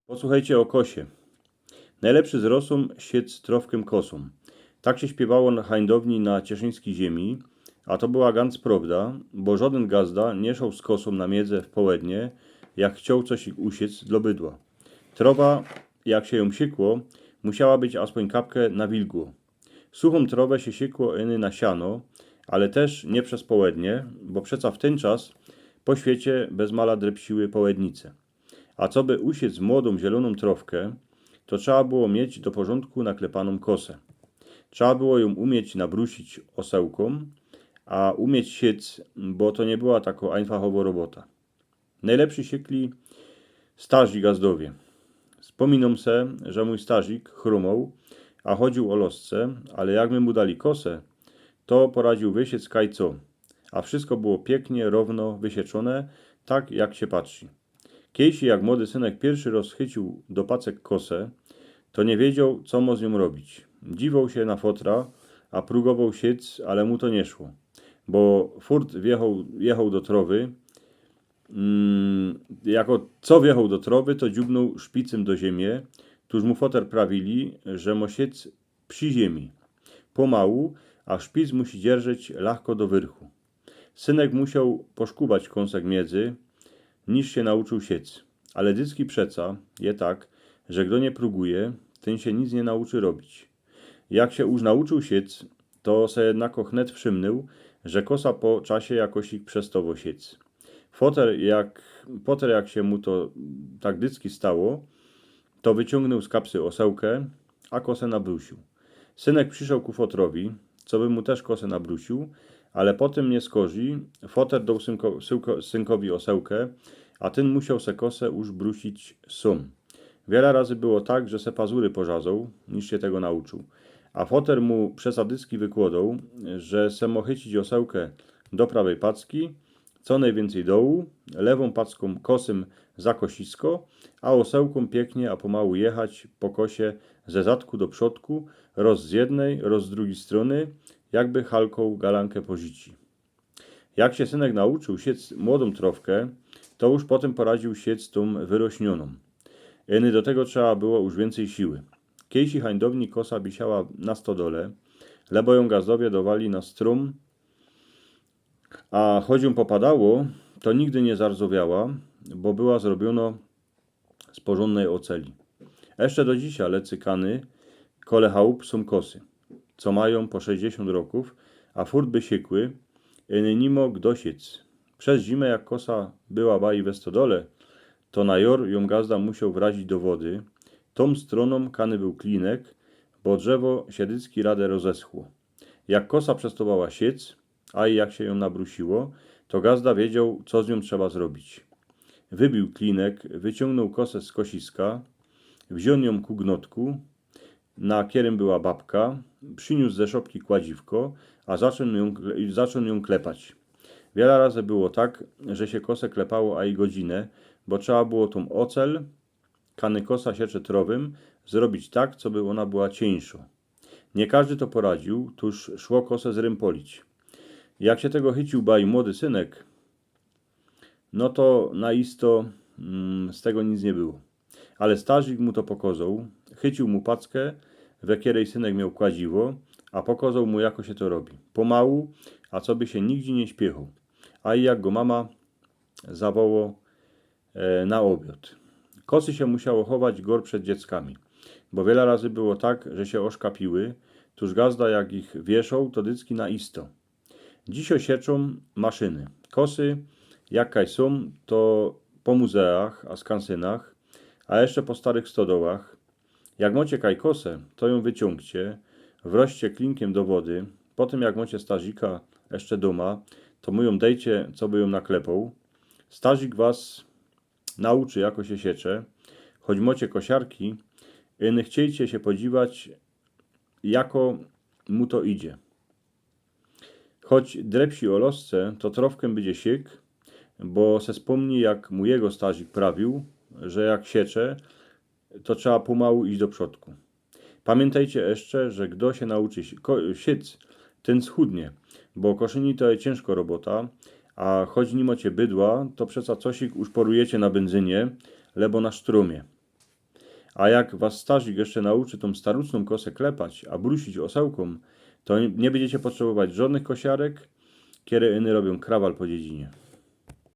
Posłuchajcie o kosie. Najlepszy z rosą siec trowkiem kosą. Tak się śpiewało na hańdowni na cieszyńskiej ziemi, a to była ganz prawda, bo żaden gazda nie szał z kosą na miedzę w połednie, jak chciał coś usiec dla bydła. Trowa, jak się ją siekło, musiała być aspoń kapkę na wilgło. Suchą trowę się siekło eny na siano, ale też nie przez połednie, bo przeca w ten czas po świecie bez mala drepsiły połednice. A co by usiec młodą zieloną trowkę, to trzeba było mieć do porządku naklepaną kosę. Trzeba było ją umieć nabrusić osełką, a umieć siec, bo to nie była taka einfachowa robota. Najlepszy siekli starzy gazdowie. Wspominam se, że mój starzik chrumał, a chodził o losce, ale jak my mu dali kosę, to poradził wysiec kaj co, a wszystko było pięknie, równo wysieczone, tak jak się patrzy. Kiejsi, jak młody synek pierwszy raz chycił do pacek kosę, to nie wiedział, co mo z nią robić. Dziwał się na fotra, a próbował siec, ale mu to nie szło. Bo furt wjechał do trowy, jako co wjechał do trowy, to dziubnął szpicem do ziemię, tuż mu foter prawili, że mo siec przy ziemi. Pomału, a szpic musi dzierżeć lachko do wyrchu. Synek musiał poszkubać kąsek miedzy, niż się nauczył siec. Ale dycki przeca je tak, że kto nie próbuje, ten się nic nie nauczy robić. Jak się już nauczył siec, to se jednako chnet wszymnął, że kosa po czasie jakosik przestało siec. Poter jak się mu to tak dycki stało, to wyciągnął z kapsy osełkę, a kosę nabrusił. Synek przyszedł ku fotrowi, co by mu też kosę nabrusił, ale potem nie skorzy, foter dał synkowi osełkę, a ten musiał se kosę już brusić sam. Wiele razy było tak, że se pazury porzazał, niż się tego nauczył. A foter mu przesadycki wykładał, że se mo chycić osełkę do prawej packi, co najwięcej dołu, lewą packą kosym za kosisko, a osełką pięknie, a pomału jechać po kosie ze zadku do przodku, roz z jednej, roz z drugiej strony, jakby halką galankę po życi. Jak się synek nauczył siec młodą trowkę, to już potem poradził siec tą wyrośnioną. Eny do tego trzeba było już więcej siły. Kiejsi hańdowni kosa wisiała na stodole, lebo ją gazdowie dowali na strum, a choć ją popadało, to nigdy nie zarzowiała, bo była zrobiona z porządnej oceli. Jeszcze do dzisiaj lecy kany, kole chałup są kosy, co mają po 60 roków, a furt by siekły, nimo gdosiec. Przez zimę, jak kosa była baj we stodole, to na jor ją gazda musiał wrazić do wody. Tą stroną kany był klinek, bo drzewo siedycki radę rozeschło. Jak kosa przestawała siec, a i jak się ją nabrusiło, to gazda wiedział, co z nią trzeba zrobić. Wybił klinek, wyciągnął kosę z kosiska, wziął ją ku gnotku, na kierem była babka, przyniósł ze szopki kładziwko, a zaczął ją klepać. Wiele razy było tak, że się kosę klepało, a i godzinę, bo trzeba było tą ocel, kany kosa siecze trowym, zrobić tak, co by ona była cieńsza. Nie każdy to poradził, tuż szło kosę zrympolić. Jak się tego chycił baj młody synek, no to naisto z tego nic nie było. Ale starzyk mu to pokazał, chycił mu packę, we której synek miał kładziwo, a pokazał mu, jako się to robi. Pomału, a co by się nigdzie nie śpiechał. A i jak go mama zawoło na obiad. Kosy się musiało chować gór przed dzieckami, bo wiele razy było tak, że się oszkapiły, tuż gazda jak ich wieszał, to dycki na isto. Dziś sieczą maszyny. Kosy, jak są, to po muzeach, a skansynach, a jeszcze po starych stodołach. Jak macie kaj kosę, to ją wyciągcie, wroście klinkiem do wody, potem jak macie starzika jeszcze doma, to mu ją dejcie, co by ją naklepał. Starzik was nauczy, jako się siecze, choć macie kosiarki, nie chciejcie się podziwać, jako mu to idzie. Choć drepsi o losce, to trowkę będzie siek, bo se wspomni, jak mu jego starzik prawił, że jak siecze, to trzeba pomału iść do przodku. Pamiętajcie jeszcze, że kto się nauczy siec, ten schudnie, bo koszyni to jest ciężko robota, a choć nie macie bydła, to przeca cosik już porujecie na benzynie, lebo na sztrumie. A jak was starzik jeszcze nauczy tą staruczną kosę klepać, a brusić osełką, to nie będziecie potrzebować żadnych kosiarek, kiedy iny robią krawal po dziedzinie.